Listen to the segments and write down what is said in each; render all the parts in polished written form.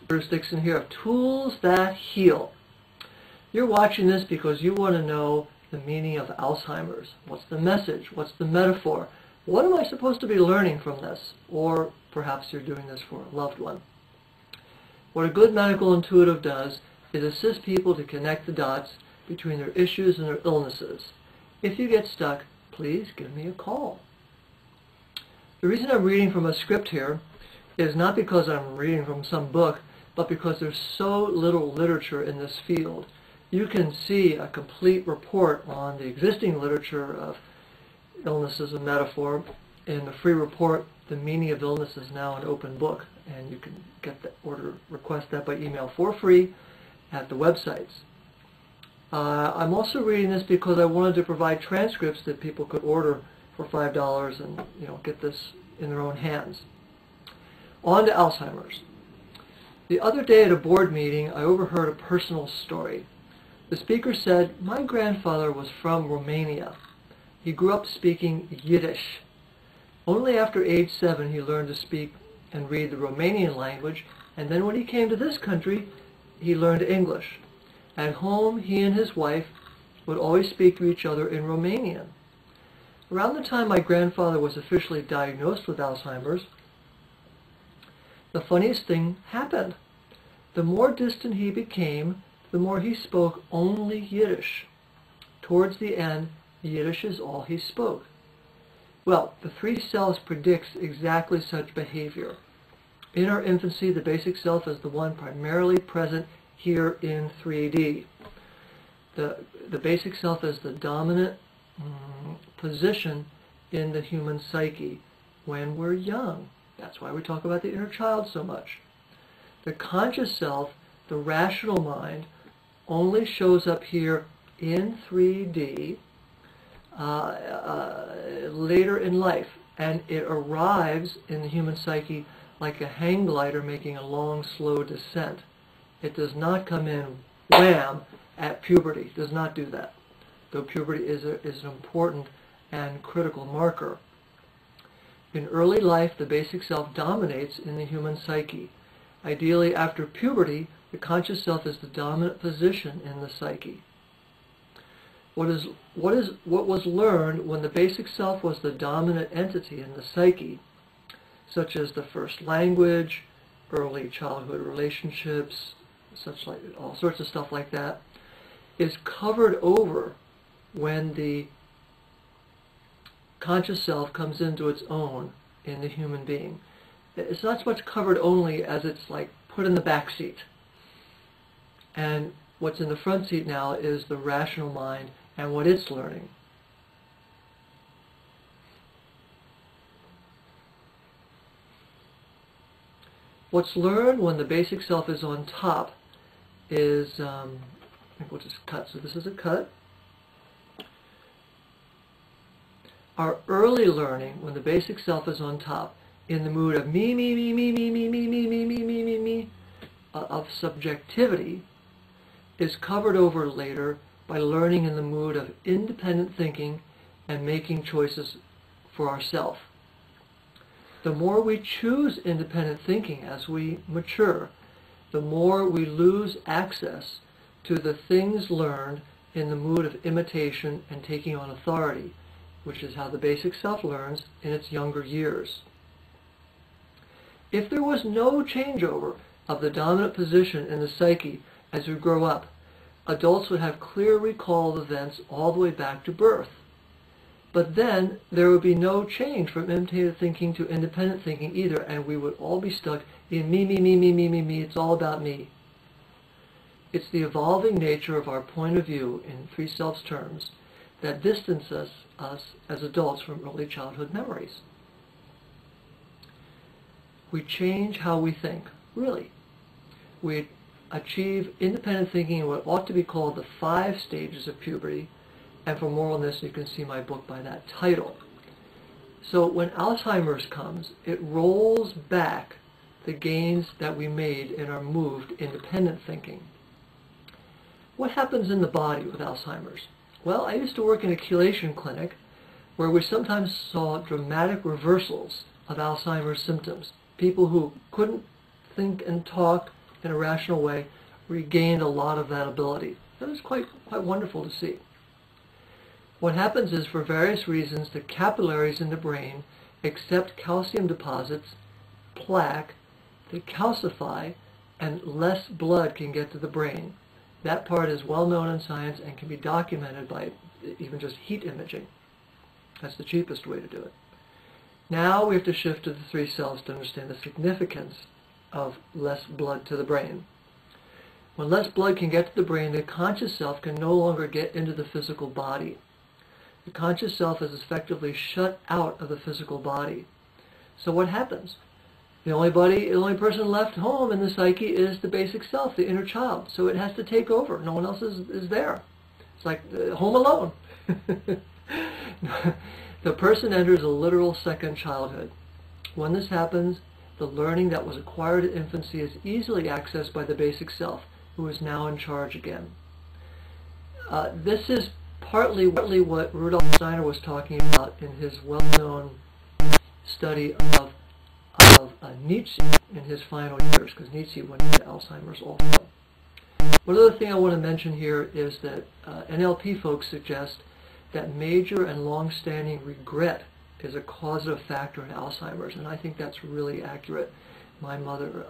Bruce Dixon here of Tools That Heal. You're watching this because you want to know the meaning of Alzheimer's. What's the message? What's the metaphor? What am I supposed to be learning from this? Or perhaps you're doing this for a loved one. What a good medical intuitive does is assist people to connect the dots between their issues and their illnesses. If you get stuck, please give me a call. The reason I'm reading from a script here is not because I'm reading from some book, but because there's so little literature in this field. You can see a complete report on the existing literature of illness as a metaphor in the free report, The Meaning of Illness is Now an Open Book, and you can get that request that by email for free at the websites. I'm also reading this because I wanted to provide transcripts that people could order for $5 and get this in their own hands. On to Alzheimer's. The other day at a board meeting, I overheard a personal story. The speaker said, "My grandfather was from Romania. He grew up speaking Yiddish. Only after age 7 he learned to speak and read the Romanian language, and then when he came to this country, he learned English. At home, he and his wife would always speak to each other in Romanian. Around the time my grandfather was officially diagnosed with Alzheimer's, the funniest thing happened. The more distant he became, the more he spoke only Yiddish. Towards the end, Yiddish is all he spoke." Well, the three selves predicts exactly such behavior. In our infancy, the basic self is the one primarily present here in 3D. The basic self is the dominant position in the human psyche when we're young. That's why we talk about the inner child so much. The conscious self, the rational mind, only shows up here in 3D later in life, and it arrives in the human psyche like a hang glider making a long, slow descent. It does not come in wham at puberty. It does not do that, though puberty is an important and critical marker. In early life, the basic self dominates in the human psyche. Ideally, after puberty, the conscious self is the dominant position in the psyche. What was learned when the basic self was the dominant entity in the psyche, such as the first language, early childhood relationships, all sorts of stuff like that, is covered over when the conscious self comes into its own in the human being. It's not so much covered only as it's like put in the back seat. And what's in the front seat now is the rational mind and what it's learning. What's learned when the basic self is on top is, I think we'll just cut. So this is a cut. Our early learning, when the basic self is on top, in the mood of me, me, me, me, me, me, me, me, me, me, me, me, me, of subjectivity, is covered over later by learning in the mood of independent thinking and making choices for ourselves. The more we choose independent thinking as we mature, the more we lose access to the things learned in the mood of imitation and taking on authority, which is how the basic self learns in its younger years. If there was no changeover of the dominant position in the psyche as we grow up, adults would have clear recall of events all the way back to birth. But then there would be no change from imitative thinking to independent thinking either, and we would all be stuck in me, me, me, me, me, me, me. It's all about me. It's the evolving nature of our point of view in three selves terms that distances us as adults from early childhood memories. We change how we think, really. We achieve independent thinking in what ought to be called the 5 stages of puberty, and for more on this you can see my book by that title. So when Alzheimer's comes, it rolls back the gains that we made in our move to independent thinking. What happens in the body with Alzheimer's? Well, I used to work in a chelation clinic where we sometimes saw dramatic reversals of Alzheimer's symptoms. People who couldn't think and talk in a rational way, regained a lot of that ability. That was quite wonderful to see. What happens is, for various reasons, the capillaries in the brain accept calcium deposits, plaque, they calcify, and less blood can get to the brain. That part is well known in science and can be documented by even just heat imaging. That's the cheapest way to do it. Now we have to shift to the three cells to understand the significance of less blood to the brain. When less blood can get to the brain, the conscious self can no longer get into the physical body. The conscious self is effectively shut out of the physical body. So what happens? The only person left home in the psyche is the basic self, the inner child. So it has to take over. No one else is there. It's like home alone. The person enters a literal second childhood. When this happens, the learning that was acquired at infancy is easily accessed by the basic self, who is now in charge again. This is partly what Rudolf Steiner was talking about in his well-known study of Nietzsche in his final years, because Nietzsche went into Alzheimer's also. One other thing I want to mention here is that NLP folks suggest that major and long-standing regret is a causative factor in Alzheimer's, and I think that's really accurate. My mother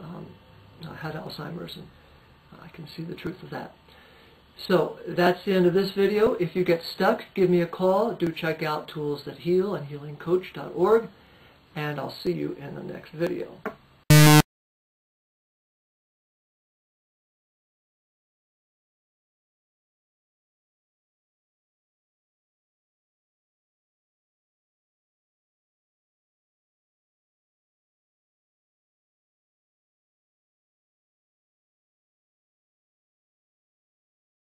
had Alzheimer's, and I can see the truth of that. So that's the end of this video. If you get stuck, give me a call. Do check out Tools That Heal and healingcoach.org, and I'll see you in the next video.